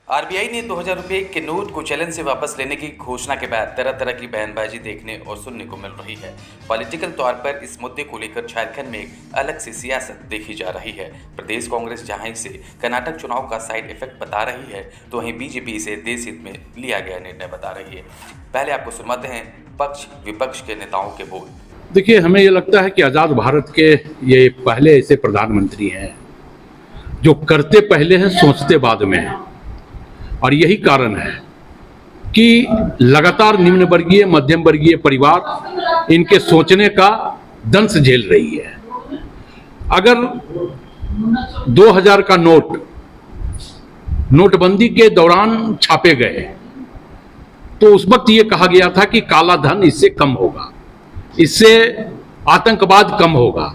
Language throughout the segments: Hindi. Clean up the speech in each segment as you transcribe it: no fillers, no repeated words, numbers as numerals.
आरबीआई ने 2000 रुपये के नोट को चलन से वापस लेने की घोषणा के बाद तरह तरह की बयानबाजी देखने और सुनने को मिल रही है। पॉलिटिकल तौर पर इस मुद्दे को लेकर झारखंड में एक अलग सी सियासत देखी जा रही है। प्रदेश कांग्रेस जहां इसे कर्नाटक चुनाव का साइड इफेक्ट बता रही है, तो वहीं बीजेपी इसे देश हित में लिया गया निर्णय बता रही है। पहले आपको सुनवाते हैं पक्ष विपक्ष के नेताओं के बोल। देखिए, हमें ये लगता है कि आज़ाद भारत के ये पहले ऐसे प्रधानमंत्री हैं जो करते पहले हैं, सोचते बाद में हैं। और यही कारण है कि लगातार निम्न वर्गीय मध्यम वर्गीय परिवार इनके सोचने का दंश झेल रही है। अगर 2000 का नोटबंदी के दौरान छापे गए तो उस वक्त ये कहा गया था कि काला धन इससे कम होगा, इससे आतंकवाद कम होगा।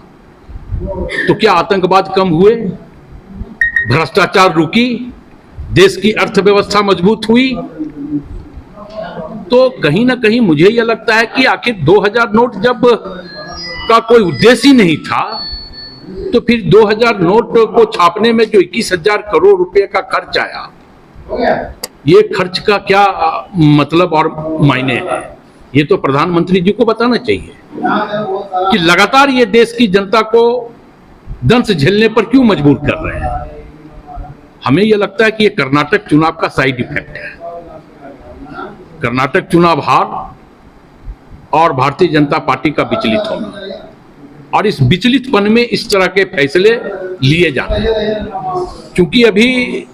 तो क्या आतंकवाद कम हुए? भ्रष्टाचार रुकी? देश की अर्थव्यवस्था मजबूत हुई? तो कहीं ना कहीं मुझे यह लगता है कि आखिर 2000 नोट जब का कोई उद्देश्य ही नहीं था, तो फिर 2000 नोट को छापने में जो 21,000 करोड़ रुपए का खर्च आया, ये खर्च का क्या मतलब और मायने है? ये तो प्रधानमंत्री जी को बताना चाहिए कि लगातार ये देश की जनता को दंश झेलने पर क्यों मजबूर कर रहे हैं। हमें यह लगता है कि ये कर्नाटक चुनाव का साइड इफेक्ट है। कर्नाटक चुनाव हार और भारतीय जनता पार्टी का विचलित होना, और इस विचलितपन में इस तरह के फैसले लिए जाते हैं। क्योंकि अभी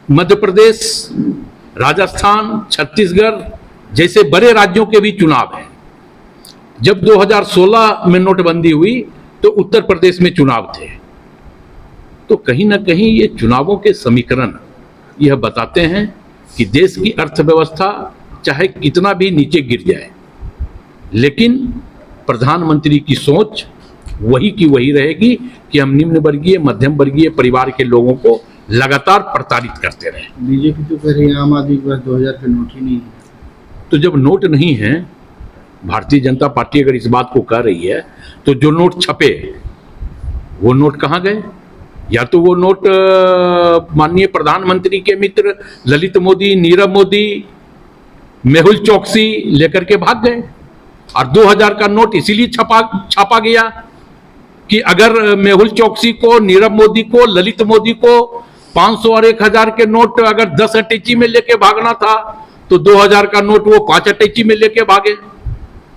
मध्य प्रदेश, राजस्थान, छत्तीसगढ़ जैसे बड़े राज्यों के भी चुनाव हैं। जब 2016 में नोटबंदी हुई तो उत्तर प्रदेश में चुनाव थे। तो कहीं ना कहीं ये चुनावों के समीकरण यह बताते हैं कि देश की अर्थव्यवस्था चाहे कितना भी नीचे गिर जाए, लेकिन प्रधानमंत्री की सोच वही की वही रहेगी कि हम निम्न वर्गीय मध्यम वर्गीय परिवार के लोगों को लगातार प्रताड़ित करते रहे। बीजेपी तो कह रही है आम आदमी के पास 2000 का नोट ही नहीं है। तो जब नोट नहीं है, भारतीय जनता पार्टी अगर इस बात को कह रही है, तो जो नोट छपे वो नोट कहाँ गए? या तो वो नोट माननीय प्रधानमंत्री के मित्र ललित मोदी, नीरव मोदी, मेहुल चौकसी लेकर के भाग गए। और 2000 का नोट इसीलिए छापा गया कि अगर मेहुल चौकसी को, नीरव मोदी को, ललित मोदी को 500 और 1000 के नोट अगर 10 अटैची में लेके भागना था, तो 2000 का नोट वो 5 अटैची में लेके भागे।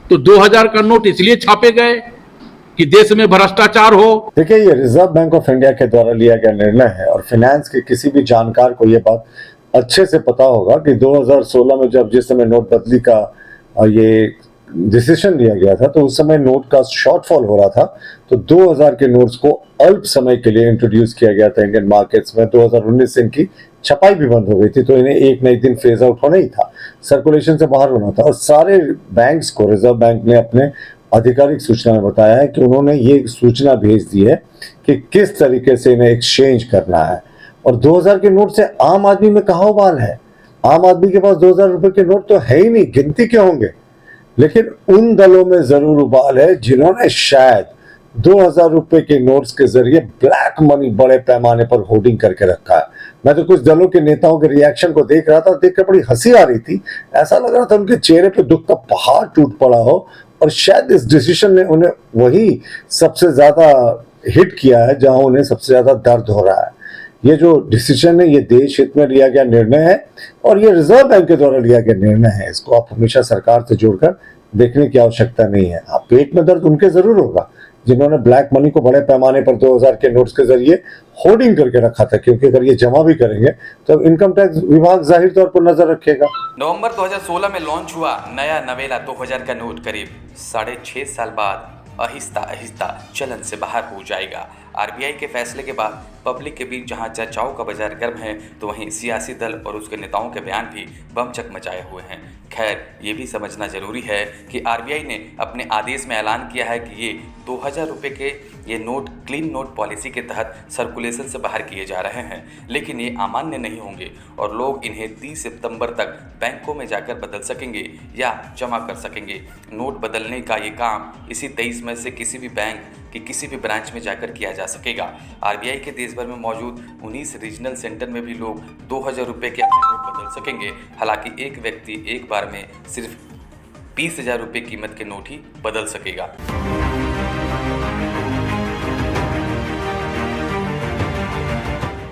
तो 2000 का नोट इसलिए छापे गए कि देश में भ्रष्टाचार हो। देखिए, ये रिजर्व बैंक ऑफ इंडिया के द्वारा लिया गया निर्णय है और फाइनेंस के किसी भी जानकार को ये बात अच्छे से पता होगा कि 2016 में जब जिस समय नोटबंदी का ये डिसीजन लिया गया था, तो उस समय नोट का शॉर्टफॉल हो रहा था। तो 2000 के नोट्स को अल्प समय के लिए इंट्रोड्यूस किया गया था इंडियन मार्केट्स में। 2019 से इनकी छपाई भी बंद हो गई थी, तो इन्हें एक नई दिन फेज आउट होना ही था, सर्कुलेशन से बाहर होना था। और सारे बैंक्स को रिजर्व बैंक ने अपने आधिकारिक सूचना में बताया है कि उन्होंने ये सूचना भेज दी है कि किस तरीके से इन्हें एक्सचेंज करना है। और 2000 के नोट से आम आदमी में कहाँ उबाल है? आम आदमी के पास 2000 रुपए के नोट तो है ही नहीं, गिनती के होंगे। लेकिन उन दलों में जरूर उबाल है जिन्होंने शायद 2000 रुपए के नोट्स के जरिए ब्लैक मनी बड़े पैमाने पर होर्डिंग करके रखा है। मैं तो कुछ दलों के नेताओं के रिएक्शन को देख रहा था, देखकर बड़ी हंसी आ रही थी। ऐसा लग रहा था उनके चेहरे पे दुख का पहाड़ टूट पड़ा हो, और शायद इस डिसीजन ने उन्हें वही सबसे ज्यादा हिट किया है जहां उन्हें सबसे ज्यादा दर्द हो रहा है। ये जो डिसीजन है, ये देश हित में लिया गया निर्णय है और ये रिजर्व बैंक के द्वारा लिया गया निर्णय है। इसको आप हमेशा सरकार से जोड़कर देखने की आवश्यकता नहीं है। आप पेट में दर्द उनके जरूर होगा जिन्होंने ब्लैक मनी को बड़े पैमाने पर 2000 के नोट्स के जरिए होर्डिंग करके रखा था, क्योंकि अगर ये जमा भी करेंगे तो इनकम टैक्स विभाग जाहिर तौर पर नजर रखेगा। नवंबर 2016 में लॉन्च हुआ नया नवेला 2000 का नोट करीब 6.5 साल बाद आहिस्ता आहिस्ता चलन से बाहर हो जाएगा। आरबीआई के फैसले के बाद पब्लिक के बीच जहां चर्चाओं का बाजार गर्म है, तो वहीं सियासी दल और उसके नेताओं के बयान भी बमचक मचाए हुए हैं। खैर, ये भी समझना जरूरी है कि आरबीआई ने अपने आदेश में ऐलान किया है कि ये 2000 रुपये के ये नोट क्लीन नोट पॉलिसी के तहत सर्कुलेशन से बाहर किए जा रहे हैं, लेकिन ये अमान्य नहीं होंगे और लोग इन्हें 30 सितंबर तक बैंकों में जाकर बदल सकेंगे या जमा कर सकेंगे। नोट बदलने का ये काम इसी 23 मई से किसी भी बैंक कि किसी भी ब्रांच में जाकर किया जा सकेगा। आरबीआई के देश भर में मौजूद 19 रीजनल सेंटर में भी लोग 2000 रुपये के अपने नोट बदल सकेंगे। हालांकि एक व्यक्ति एक बार में सिर्फ 20,000 रुपये कीमत के नोट ही बदल सकेगा।